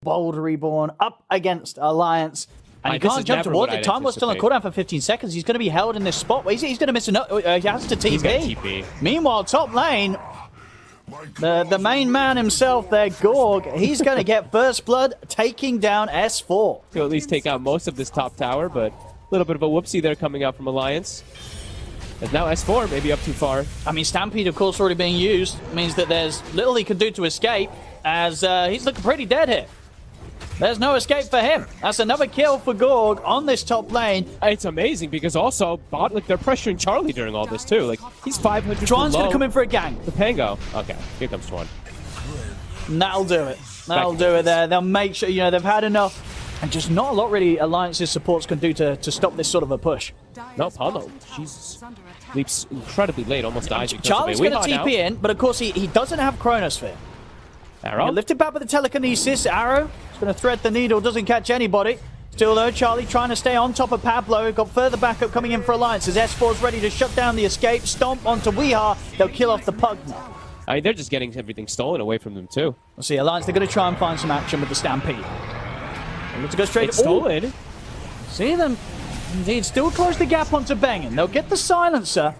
Bold Reborn up against Alliance. And he This can't is jump never towards what it. I'd Time was still on anticipate. cooldown for 15 seconds. He's going to be held in this spot. He's going to miss he has to TP. He's got TP. Meanwhile, top lane, the main man himself there, Gorg, he's going to get first blood, taking down S4. To at least take out most of this top tower, but a little bit of a whoopsie there coming out from Alliance. And now S4 maybe up too far. I mean, Stampede, of course, already being used. Means that there's little he can do to escape, as he's looking pretty dead here. There's no escape for him. That's another kill for Gorg on this top lane. It's amazing because also bot they're pressuring Charlie during all this too. Like he's 500. Juan's going going to come in for a gang. The Pango. Okay, here comes Juan. And that'll do it. That'll do it there. They'll make sure, they've had enough. And just not a lot really Alliance's supports can do to stop this sort of a push. No, Paulo. Jesus. Leaps incredibly late, almost dies. Charlie's going to TP in, but of course he doesn't have Chronosphere. Arrow. Lifted back with the telekinesis. Arrow is going to thread the needle, doesn't catch anybody. Still though, Charlie trying to stay on top of Pablo. Got further backup coming in for Alliance as S4's ready to shut down the escape. Stomp onto Weeha. They'll kill off the Pug now. I mean, they're just getting everything stolen away from them too. We'll see, Alliance, they're going to try and find some action with the Stampede. And let's go straight It's stolen. See them, indeed, still close the gap onto Bengen. They'll get the silencer,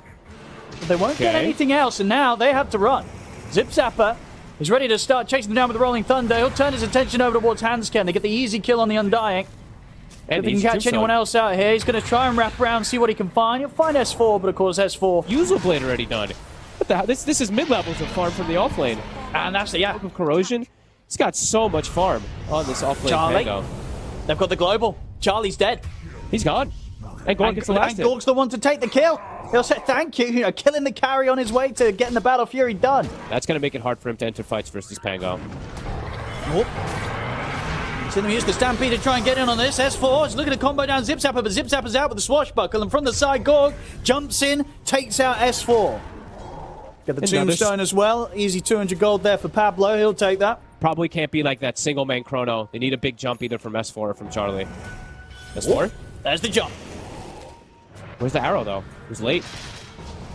but they won't get anything else, and now they have to run. Zip Zapper is ready to start chasing them down with the Rolling Thunder. He'll turn his attention over towards Hansken. They get the easy kill on the Undying. And If he can catch anyone else out here, he's going to try and wrap around, see what he can find. He'll find S4, but of course S4. Usual Blade already done. What the hell? This is mid-levels of farm from the offlane. And that's the, Of Corrosion. He's got so much farm on this offlane Charlie. Pango. They've got the global. Charlie's dead. He's gone. And Gorg gets the last hit. Gorg's the one to take the kill. He'll say thank you, killing the carry on his way to getting the Battle Fury done. That's going to make it hard for him to enter fights versus Pango. See them use the Stampede to try and get in on this. S4 is looking to combo down Zip Zapper, but Zip Zapper's out with the swashbuckle. And from the side, Gorg jumps in, takes out S4. Get the Tombstone as well. Easy 200 gold there for Pablo. He'll take that. Probably can't be like that single man chrono. They need a big jump either from S4 or from Charlie. S4? There's the jump. Where's the arrow, though? It was late.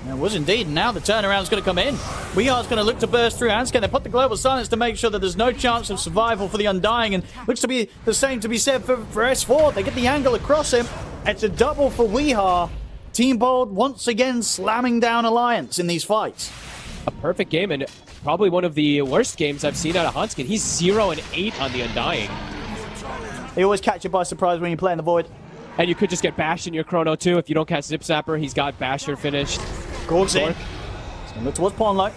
It was indeed. Now the turnaround's going to come in. Weehar's going to look to burst through Hansken. They put the global silence to make sure that there's no chance of survival for the Undying. And looks to be the same to be said for S4. They get the angle across him. It's a double for Weehar. Team Bold once again slamming down Alliance in these fights. A perfect game and probably one of the worst games I've seen out of Hansken. He's 0-8 on the Undying. They always catch you by surprise when you play in the Void. And you could just get bashed in your chrono too. If you don't catch Zip Zapper, he's got Basher finished. Gorg's in. He's going to look towards Pawnlow.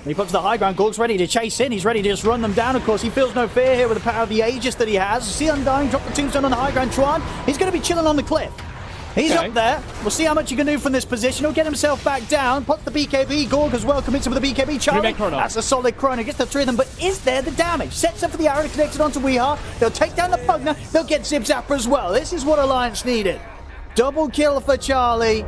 He puts the high ground. Gorg's ready to chase in. He's ready to just run them down, of course. He feels no fear here with the power of the Aegis that he has. See Undying drop the tombstone on the high ground. Chuan, he's going to be chilling on the cliff. He's up there. We'll see how much he can do from this position. He'll get himself back down. Puts the BKB. Gorg as well commits him with the BKB. Charlie, that's a solid chrono. Gets the three of them, but is there the damage? Sets up for the arrow connected onto Weehar. They'll take down the Pugner. They'll get Zip Zapper as well. This is what Alliance needed. Double kill for Charlie.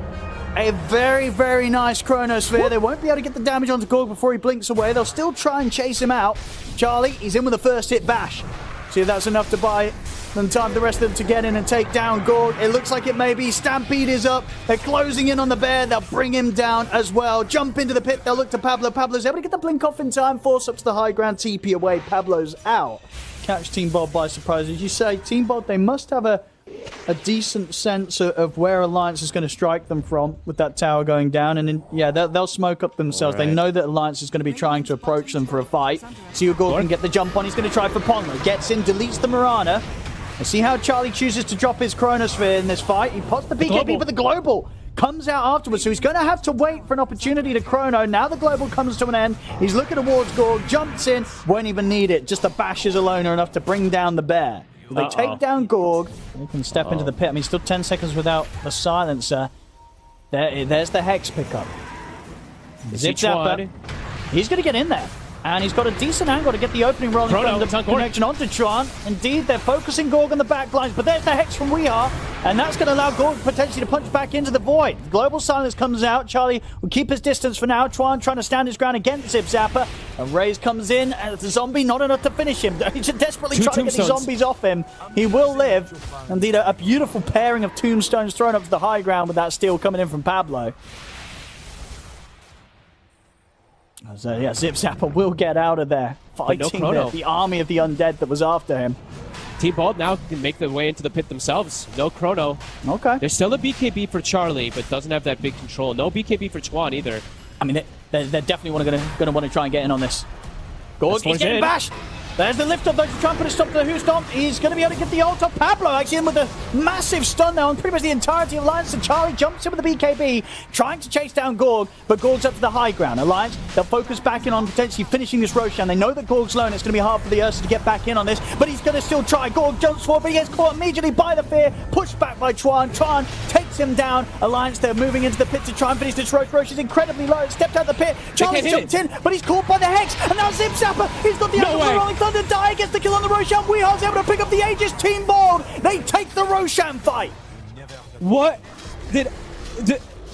A very, very nice Chronosphere. They won't be able to get the damage onto Gorg before he blinks away. They'll still try and chase him out. Charlie, he's in with the first hit bash. See if that's enough to buy them time for the rest of them to get in and take down Gorg. It looks like it may be. Stampede is up. They're closing in on the bear. They'll bring him down as well. Jump into the pit. They'll look to Pablo. Pablo's able to get the blink off in time. Force up to the high ground. TP away. Pablo's out. Catch Team Bold by surprise. As you say, Team Bold, they must have a decent sense of where Alliance is going to strike them from with that tower going down. And they'll smoke up themselves. They know that Alliance is going to be trying to approach them for a fight. See who Gorg can get the jump on. He's going to try for Ponlo. Gets in, deletes the Mirana. And see how Charlie chooses to drop his Chronosphere in this fight. He pots the BKB, but the global comes out afterwards. So he's going to have to wait for an opportunity to chrono. Now the global comes to an end. He's looking towards Gorg, jumps in, won't even need it. Just the bashes alone are enough to bring down the bear. They take down Gorg. They can step into the pit. I mean, still 10 seconds without the silencer. There's the Hex pickup. Zip Zapper. He's going to get in there. And he's got a decent angle to get the opening rolling from the connection onto Tron. Indeed, they're focusing Gorg on the back lines, but there's the Hex from Weehar, and that's going to allow Gorg potentially to punch back into the void. Global silence comes out. Charlie will keep his distance for now. Tron trying to stand his ground against Zip Zapper. And Raze comes in, and the zombie not enough to finish him. He's desperately trying to get these zombies off him. He will live. Indeed, a beautiful pairing of tombstones thrown up to the high ground with that steel coming in from Pablo. So yeah, Zip Zapper will get out of there, fighting chrono. the army of the undead that was after him. Team Bald now can make their way into the pit themselves. No chrono. Okay. There's still a BKB for Charlie, but doesn't have that big control. No BKB for Chuan either. I mean, they're definitely going to want to try and get in on this. Gorg, he's getting bashed. There's the lift up though to try and put a stop to the Who Stomp. He's going to be able to get the ult off Pablo. Actually in with a massive stun now on pretty much the entirety of Alliance. And Charlie jumps in with the BKB, trying to chase down Gorg, but Gorg's up to the high ground. Alliance, they'll focus back in on potentially finishing this Roshan. They know that Gorg's low and it's going to be hard for the Ursa to get back in on this, but he's going to still try. Gorg jumps forward, but he gets caught immediately by the fear, pushed back by Chuan. Chuan takes him down. Alliance, they're moving into the pit to try and finish this Rosh. Rosh is incredibly low. Stepped out the pit. Charlie's jumped in, but he's caught by the Hex. And now Zip Zapper, he's got the Rolling Thunder die, gets the kill on the Roshan. Weehar's able to pick up the Aegis. Team Bald, they take the Roshan fight. What? Did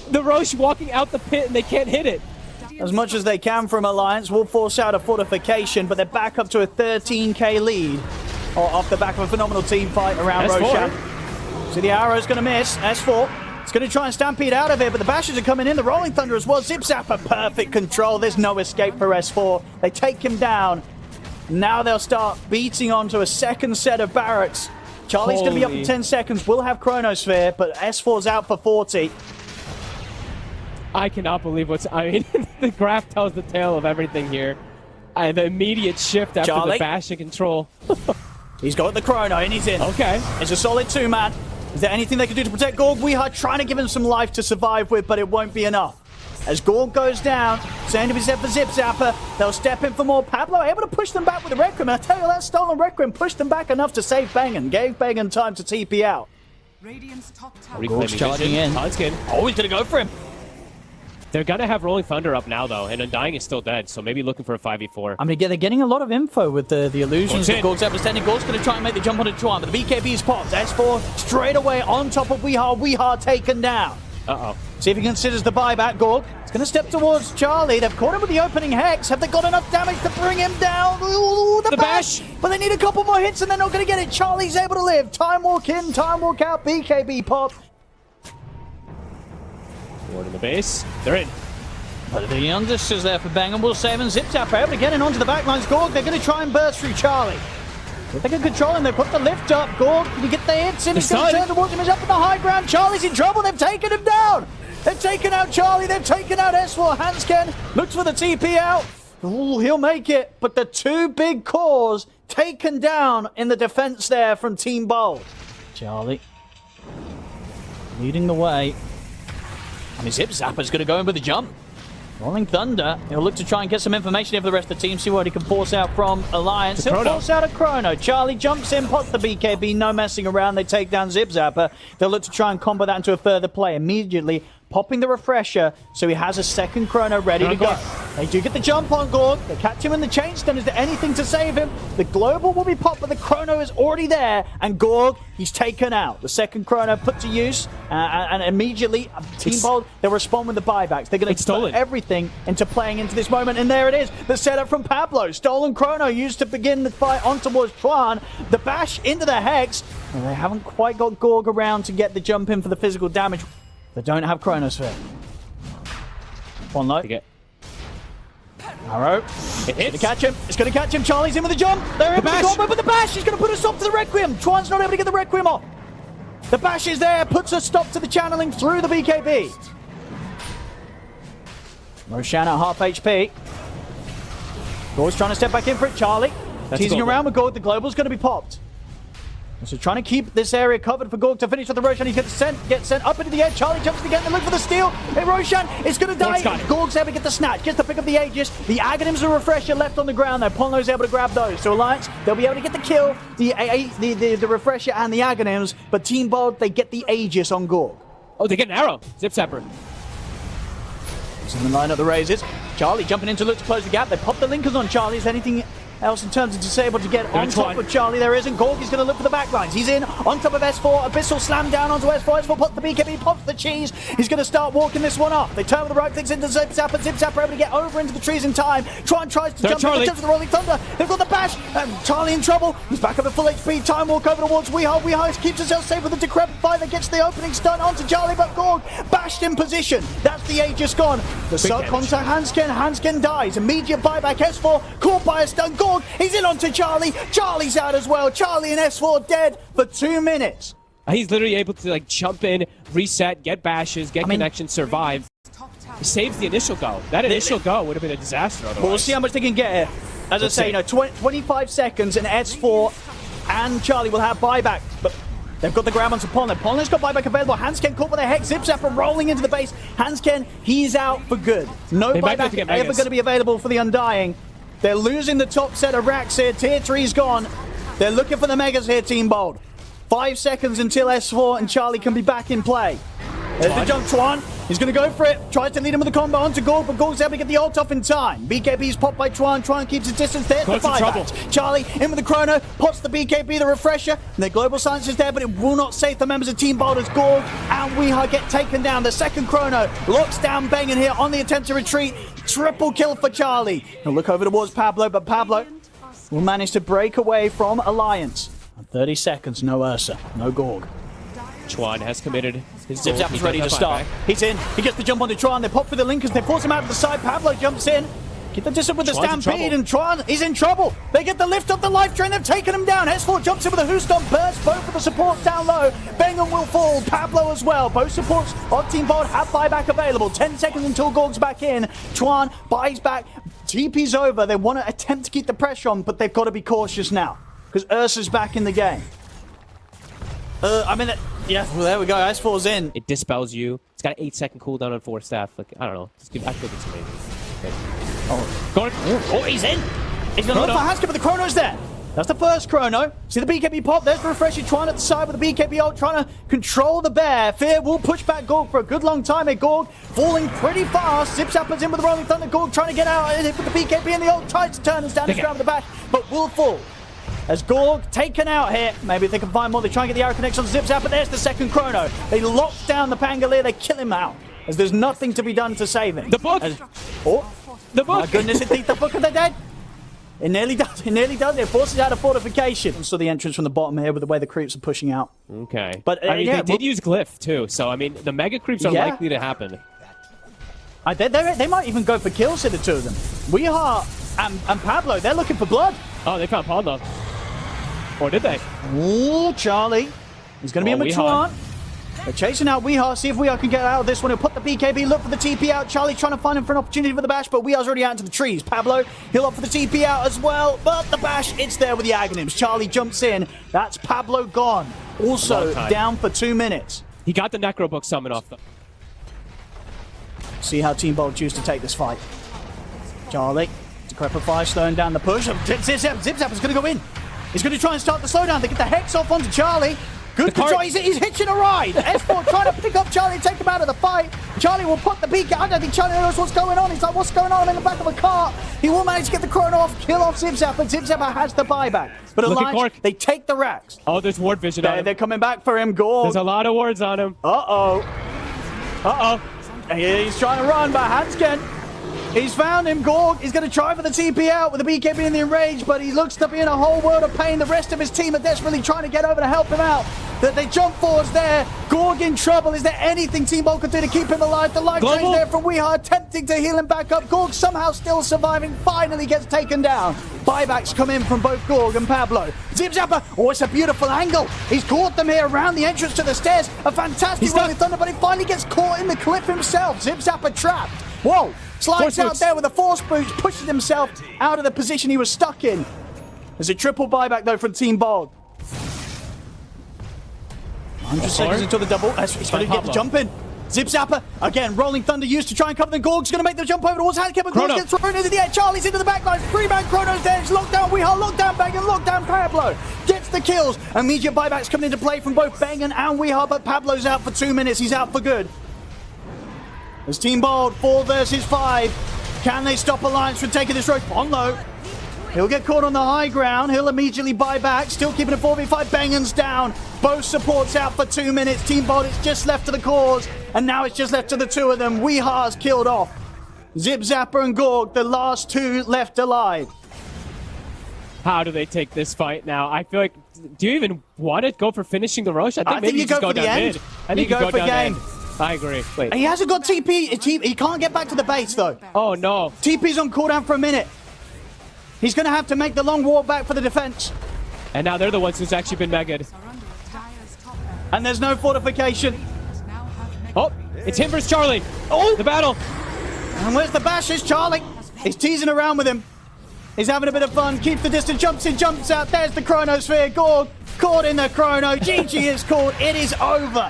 the Rosh walking out the pit and they can't hit it? As much as they can from Alliance will force out a fortification, but they're back up to a 13k lead off the back of a phenomenal team fight around S4. Roshan. So the arrow's going to miss. S4. It's going to try and stampede out of here, but the Bashes are coming in. The Rolling Thunder as well. Zip Zapper, perfect control. There's no escape for S4. They take him down. Now they'll start beating onto a second set of barracks. Charlie's going to be up in 10 seconds. We'll have Chronosphere, but S4's out for 40. I cannot believe I mean, the graph tells the tale of everything here. The immediate shift after Charlie. the bash and control. He's got the Chrono and he's in. Okay. It's a solid 2-man. Is there anything they can do to protect Gorg? We are trying to give him some life to survive with, but it won't be enough. As Gorg goes down, same to be said for Zip Zapper. They'll step in for more. Pablo able to push them back with the Requiem. And I tell you, that stolen Requiem pushed them back enough to save Bengen. Gave Bengen time to TP out. Radiant's top tower. Gorg's charging in. Tonskin. Oh, he's going to go for him. They're going to have Rolling Thunder up now, though, and Undying is still dead, so maybe looking for a 5v4. I mean, they're getting a lot of info with the illusions that Gorg's Gorg's sending. Gorg's going to try and make the jump onto Chuan, but the BKB's popped. S4 straight away on top of Weehar. Weehar taken down. Uh-oh. See if he considers the buyback. Gorg is going to step towards Charlie. They've caught him with the opening Hex. Have they got enough damage to bring him down? Ooh, the bash! But they need a couple more hits and they're not going to get it. Charlie's able to live. Time walk in, time walk out. BKB pop. Ward in the base. They're in. But the youngest is there for Bang and will save him. Zip Zapper able to get in onto the backlines. Gorg, they're going to try and burst through Charlie. If they can control him, they put the lift up. Gorg, can you get the hits in? He's going to turn towards him. He's up on the high ground. Charlie's in trouble. They've taken him down. They've taken out Charlie. They've taken out S4. Hansken looks for the TP out. Ooh, he'll make it. But the two big cores taken down in the defense there from Team Bold. Charlie leading the way. I mean, Zip Zapper's going to go in with a jump. Rolling Thunder, he'll look to try and get some information over the rest of the team, see what he can force out from Alliance. He'll force out a Chrono. Charlie jumps in, pots the BKB, no messing around. They take down Zip Zapper. They'll look to try and combo that into a further play. Immediately popping the refresher, so he has a second Chrono ready to go. They do get the jump on Gorg. They catch him in the chain stun. Is there anything to save him? The global will be popped, but the Chrono is already there, and Gorg, he's taken out. The second Chrono put to use, and immediately Team Bold, they'll respond with the buybacks. They're going to put everything into playing into this moment, and there it is. The setup from Pablo. Stolen Chrono used to begin the fight on towards Chuan. The bash into the Hex, and they haven't quite got Gorg around to get the jump in for the physical damage. They don't have Chronosphere. One low. Arrow. It's going to catch him. It's going to catch him. Charlie's in with the jump. They're able to combo, but the bash is going to put a stop to the Requiem. Chuan's not able to get the Requiem off. The bash is there. Puts a stop to the channeling through the BKB. Roshan at half HP. Gorg's trying to step back in for it. Charlie teasing around with Gorg. The global's going to be popped. So trying to keep this area covered for Gorg to finish with the Roshan. He gets sent up into the air. Charlie jumps again. They look for the steal. Hey, Roshan is going to die. Gorg's able to get the snatch. Gets to pick up the Aegis. The Aghanims and Refresher left on the ground there. Ponlo's able to grab those. So Alliance, they'll be able to get the kill. The Refresher and the Aghanims. But Team Bold, they get the Aegis on Gorg. Oh, they get an arrow. Zip Zapper. So in the line up the raises. Charlie jumping in to look to close the gap. They pop the linkers on Charlie. Is anything else in terms of disable to get on There's top one. of Charlie. There isn't. Gorg is going to look for the backlines. He's in on top of S4. Abyssal slam down onto S4. S4 pops the BKB, pops the cheese. He's going to start walking this one off. They turn with the right clicks into Zip Zapper. Zip Zapper able to get over into the trees in time. Tron tries to jump in, jumps with the Rolling Thunder. They've got the bash. Charlie in trouble. He's back up at full HP. Time walk over towards Weehaw. Weehaw keeps himself safe with the Decrepit Fire that gets the opening stun onto Charlie, but Gorg bashed in position. That's the Aegis gone. The suck onto Hansken. Hansken dies. Immediate buyback. S4 caught by a stun. Gorg, he's in onto Charlie. Charlie's out as well. Charlie and S4 dead for 2 minutes. He's literally able to like jump in, reset, get bashes, get connection, survive. He saves the initial go. That initial go would have been a disaster otherwise. But we'll see how much they can get here. As I say, you know, 25 seconds and S4 and Charlie will have buyback. But they've got the grab onto Pollen. Pollen's got buyback available. Hansken caught with a Hex. Zip Zapper rolling into the base. Hansken, he's out for good. No buyback ever going to be available for the Undying. They're losing the top set of racks here. Tier 3's gone. They're looking for the Megas here, Team Bold. 5 seconds until S4 and Charlie can be back in play. There's the jump, Twan. He's going to go for it. Tries to lead him with the combo onto Gorg, but Gorg's able to get the ult off in time. BKB's popped by Twan. Twan keeps his distance. There's the buyback. Charlie in with the chrono, pops the BKB, the refresher. And the global silence is there, but it will not save the members of Team Bold as Gorg and Weehaw get taken down. The second chrono locks down Bengen here on the attempt to retreat. Triple kill for Charlie. He'll look over towards Pablo, but Pablo will manage to break away from Alliance. 30 seconds, no Ursa, no Gorg. Chuan has committed his Zip Zapper's ready to start. He's in. He gets the jump onto Tron. They pop for the Linkers. They force him out to the side. Pablo jumps in. Keep the distance with the Stampede, and Tron is in trouble. They get the lift off the life train. They've taken him down. S4 jumps in with a Houston burst. Both of the supports down low. Bengen will fall. Pablo as well. Both supports on Team Bold have buyback available. 10 seconds until Gorg's back in. Tron buys back. TP's over. They want to attempt to keep the pressure on, but they've got to be cautious now because Ursa's back in the game. Yeah, well, there we go. S4's in. It dispels you. It's got an 8-second cooldown on 4 staff. Like, I don't know. I think it's amazing. Oh, he's in. He's going to look for Hansken, but the chrono's there. That's the first chrono. See the BKB pop. There's the refresher. Trying at the side with the BKB ult, trying to control the bear. Fear will push back Gorg for a good long time here. Gorg falling pretty fast. Zip Zapper's in with the Rolling Thunder. Gorg trying to get out with the BKB and the ult. Tries to turn us down. He's grabbing the back, but will fall. As Gorg taken out here. Maybe if they can find more. They try and get the arrow connection on Zip Zapper. There's the second chrono. They lock down the Pangolier. They kill him out. As there's nothing to be done to save him. The book! The book! My goodness, it thinks the book of the dead. It nearly does. It nearly does. It forces out a fortification. So the entrance from the bottom here with the way the creeps are pushing out. Okay. But I mean, they did use Glyph too. So, I mean, the mega creeps are likely to happen. They might even go for kills here, the two of them. Weehaw and Pablo, they're looking for blood. Oh, they found Pablo. Or did they? Ooh, Charlie. He's going to be in with Tron. They're chasing out Weehaw. See if Weehaw can get out of this one. He'll put the BKB, look for the TP out. Charlie trying to find him for an opportunity for the bash, but Weehaw's already out into the trees. Pablo, he'll up for the TP out as well, but the bash, it's there with the Aghanims. Charlie jumps in. That's Pablo gone. Also down for 2 minutes. He got the Necro Book summon off, though. See how Team Bold choose to take this fight. Charlie, Decrepit Fire slowing down the push. Zip Zapper's going to go in. He's going to try and start the slowdown. They get the Hex off onto Charlie. Good control. He's hitching a ride. S4 trying to pick up Charlie and take him out of the fight. Charlie will put the beak. I don't think Charlie knows what's going on. He's like, what's going on? I'm in the back of a car. He will manage to get the chrono off, kill off Zip Zapper. Zip Zapper has the buyback. But Alliance, they take the racks. Oh, there's ward vision on him. They're coming back for him, Gorg. There's a lot of wards on him. Uh-oh. He's trying to run, but Hansken, he's found him. Gorg is going to try for the TP out with the BKB in the enrage, but he looks to be in a whole world of pain. The rest of his team are desperately trying to get over to help him out. They jump forwards there. Gorg in trouble. Is there anything Team Bold can do to keep him alive? The life train's there from Weehaw, attempting to heal him back up. Gorg somehow still surviving, finally gets taken down. Buybacks come in from both Gorg and Pablo. Zip Zapper, oh, it's a beautiful angle. He's caught them here around the entrance to the stairs. A fantastic Rolling Thunder, but he finally gets caught in the cliff himself. Zip Zapper trapped. Whoa, slides out there with a force boost, pushes himself out of the position he was stuck in. There's a triple buyback though from Team Bold. 100 seconds until the double. He's going to get the jump in. Zip Zapper, again, Rolling Thunder used to try and cover the Gorg's going to make the jump over towards Hansken, but Gorg gets thrown into the air. Charlie's into the back line. 3-man chrono's there. It's locked down Weehaw, locked down Bengen, locked down Pablo. Gets the kills. Immediate buybacks coming into play from both Bengen and Weehaw, but Pablo's out for 2 minutes. He's out for good. As Team Bold, 4 versus 5. Can they stop Alliance from taking this road? On low. He'll get caught on the high ground. He'll immediately buy back. Still keeping a 4v5. Bangan's down. Both supports out for 2 minutes. Team Bold is just left to the cause. And now it's just left to the two of them. Weeha's killed off Zip Zapper and Gorg, the last two left alive. How do they take this fight now? I feel like, do you even want to go for finishing the Roche? I think maybe you go for the end. I think you go for game. I agree. Wait. He hasn't got TP. He can't get back to the base, though. Oh, no. TP's on cooldown for a minute. He's going to have to make the long walk back for the defense. And now they're the ones who's actually been megged. And there's no fortification. Oh, it's him versus Charlie. Oh, the battle. And where's the bashes? Charlie. He's teasing around with him. He's having a bit of fun. Keeps the distance. Jumps in, jumps out. There's the Chronosphere. Gorg caught in the Chrono. GG is called. It is over.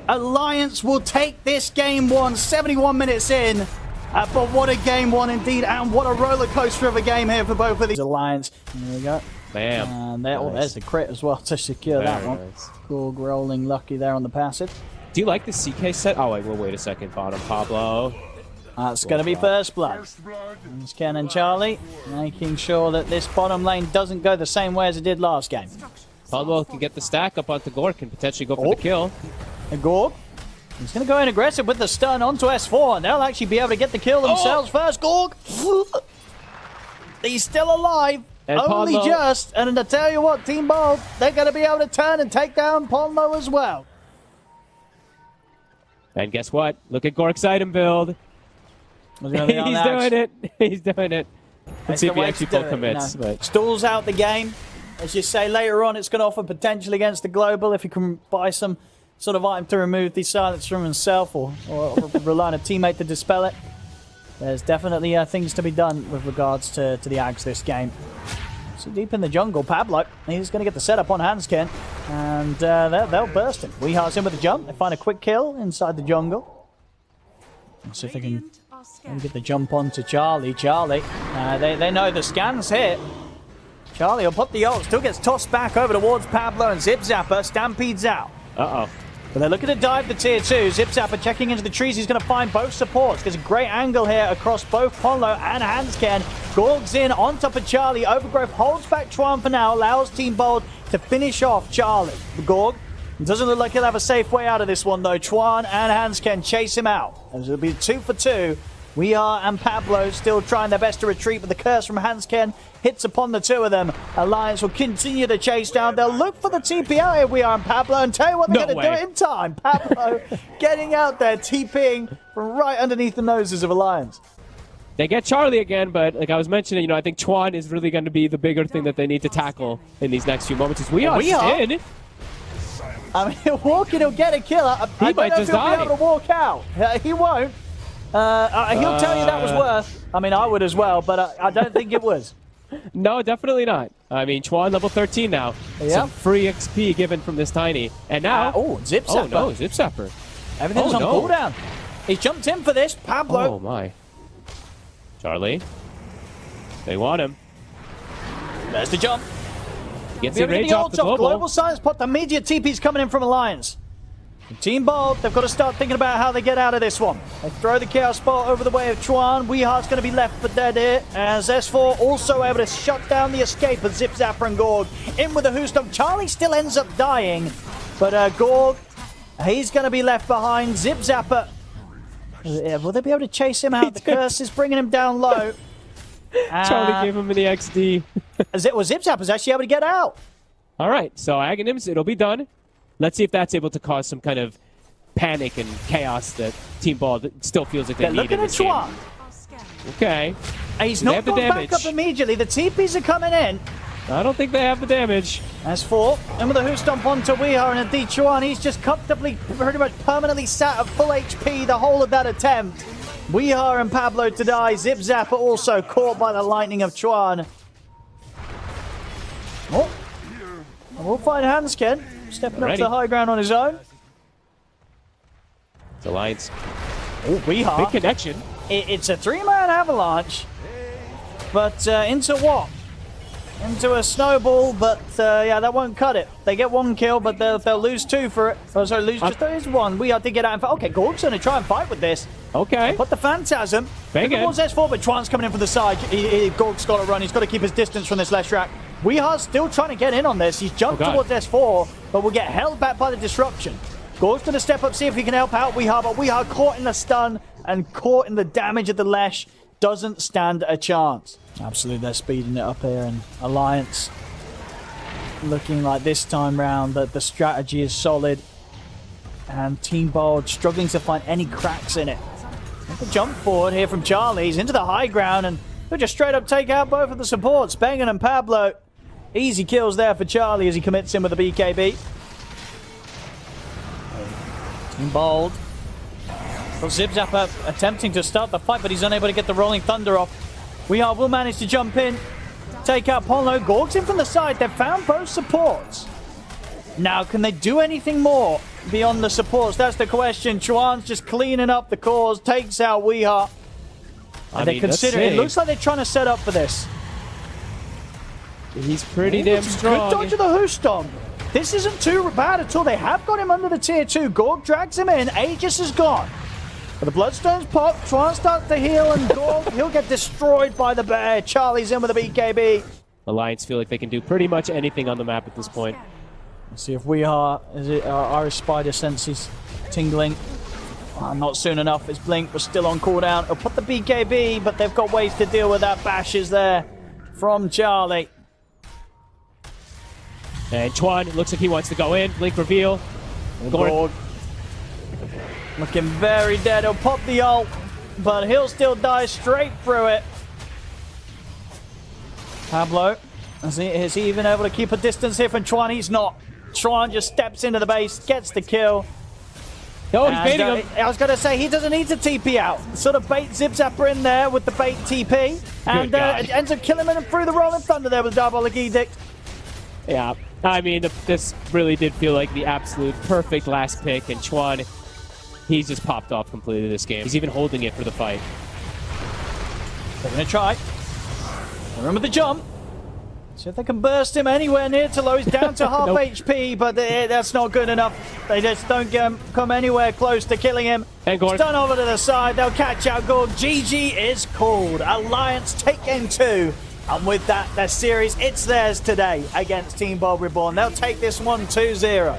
Alliance will take this game one. 71 minutes in. But what a game one indeed, and what a roller coaster of a game here for both of these. Alliance. There we go. Bam. And there, there's the crit as well to secure that one. Nice. Gorg rolling lucky there on the passive. Do you like the CK set? Oh, wait, we'll wait a second. Bottom Pablo. That's going to be first blood. It's Ken and Charlie making sure that this bottom lane doesn't go the same way as it did last game. Pablo can get the stack up onto Gorg and potentially go for the kill. And Gorg, he's going to go in aggressive with the stun onto S4, and they'll actually be able to get the kill themselves first. Gorg, he's still alive. And only Pablo. Just. And I tell you what, Team Bold, they're going to be able to turn and take down Pablo as well. And guess what? Look at Gorg's item build. He's doing it. He's doing it. Let's see if he actually full commits. But stalls out the game. As you say, later on, it's going to offer potential against the Global if he can buy some sort of item to remove the silence from himself or rely on a teammate to dispel it. There's definitely things to be done with regards to the Ags this game. So deep in the jungle, Pablo, he's going to get the setup on Hanskin, and they'll burst him. Weeha's in with a jump. They find a quick kill inside the jungle. Let's see if they can get the jump on to Charlie. Charlie, they know the scan's hit. Charlie will pop the ult, still gets tossed back over towards Pablo, and Zip Zapper stampedes out. uh-oh. But they're looking to dive the tier 2. Zip Zapper checking into the trees. He's going to find both supports. There's a great angle here across both Ponlo and Hansken. Gorg's in on top of Charlie. Overgrowth holds back Chuan for now, allows Team Bold to finish off Charlie. Gorg doesn't look like he'll have a safe way out of this one, though. Chuan and Hansken chase him out. As it'll be 2 for 2. Weeha and Pablo still trying their best to retreat, but the curse from Hansken hits upon the two of them. Alliance will continue to chase down. They'll look for the TPL here, Weeha and Pablo, and tell you what, they're going to do it in time. Pablo getting out there, TPing from right underneath the noses of Alliance. They get Charlie again, but like I was mentioning, I think Chuan is really going to be the bigger thing that they need to tackle in these next few moments. Is Weeha's in. I mean, he'll walk in, he'll get a kill. I don't know if he'll be able to walk out. He won't. He'll tell you that was worth. I mean, I would as well, but I don't think it was. No, definitely not. I mean, Chuan level 13 now. Yep. Some free XP given from this Tiny. And now... Zip Zapper. Oh, no, Zip Zapper. Everything's on cooldown. He's jumped in for this. Pablo. Oh, my. Charlie. They want him. There's the jump. He gets the rage off the Global Silence Pot. The immediate TP's coming in from Alliance. Team Bold, they've got to start thinking about how they get out of this one. They throw the Chaos Spot over the way of Chuan. Weeha's going to be left for dead here, as S4 also able to shut down the escape of Zip Zapper and Gorg. In with the Hoostomp. Charlie still ends up dying, but Gorg, he's going to be left behind. Zip Zapper, will they be able to chase him out? The curse is bringing him down low. Charlie gave him the XD. Zip Zapper's actually able to get out. All right, so Aghanims, it'll be done. Let's see if that's able to cause some kind of panic and chaos that Team Ball still feels like they need in this game. Okay. He's not gone back up immediately. The TPs are coming in. I don't think they have the damage. S4, and with a Hoostomp onto Weeha and a D Chuan, he's just comfortably, pretty much permanently sat at full HP the whole of that attempt. Weeha and Pablo to die. Zip Zapper also caught by the lightning of Chuan. Oh. And we'll find Hansken stepping up to the high ground on his own. The Alliance. Oh, Weeha. Big connection. It's a 3-man avalanche. But into what? Into a snowball, but yeah, that won't cut it. They get 1 kill, but they'll lose 2 for it. Oh, sorry, lose just one. Weeha did get out. Okay, Gorg's going to try and fight with this. Okay. Put the Phantasm. Very good. Towards S4, but Chuan's coming in from the side. Gorg's got to run. He's got to keep his distance from this Leshrac. Weeha's still trying to get in on this. He's jumped towards S4, but will get held back by the disruption. Gorg's going to step up, see if he can help out Weeha, but Weeha caught in the stun and caught in the damage of the Lesh. Doesn't stand a chance. Absolutely, they're speeding it up here, and Alliance looking like this time round that the strategy is solid. And Team Bold struggling to find any cracks in it. The jump forward here from Charlie. He's into the high ground, and they'll just straight up take out both of the supports. Bengen and Pablo. Easy kills there for Charlie as he commits in with the BKB. Team Bold. Well, Zipzapper attempting to start the fight, but he's unable to get the Rolling Thunder off. Weeha will manage to jump in, take out Ponlo. Gorg's in from the side. They've found both supports. Now, can they do anything more beyond the supports? That's the question. Chuan's just cleaning up the cause, takes out Weeha. And they consider it. Looks like they're trying to set up for this. He's pretty damn strong. Good dodge of the Who Stomp. This isn't too bad at all. They have got him under the tier 2. Gorg drags him in. Aegis is gone. But the Bloodstones pop. Chuan starts to heal, and Gorg, he'll get destroyed by the bear. Charlie's in with a BKB. Alliance feel like they can do pretty much anything on the map at this point. Let's see if we are. Is it Irish Spider senses tingling? Not soon enough. His Blink was still on cooldown. He'll put the BKB, but they've got ways to deal with that. Bashes there from Charlie. And Chuan looks like he wants to go in. Blink reveal. Gorg looking very dead. He'll pop the ult, but he'll still die straight through it. Pablo, is he even able to keep a distance here from Chuan? He's not. Chuan just steps into the base, gets the kill. Oh, he's baiting him. I was going to say, he doesn't need to TP out. Sort of bait Zipzapper in there with the bait TP. And it ends up killing him through the Rolling Thunder there with Diabolic Edict. Yeah, I mean, this really did feel like the absolute perfect last pick. And Chuan, he's just popped off completely this game. He's even holding it for the fight. They're going to try. Remember the jump. See if they can burst him anywhere near to low. He's down to half Nope. HP, but that's not good enough. They just don't come anywhere close to killing him. And Gorg. Stun over to the side. They'll catch out Gorg. GG is called. Alliance take game 2. And with that, their series, it's theirs today against Team Bold Reborn. They'll take this one 2-0.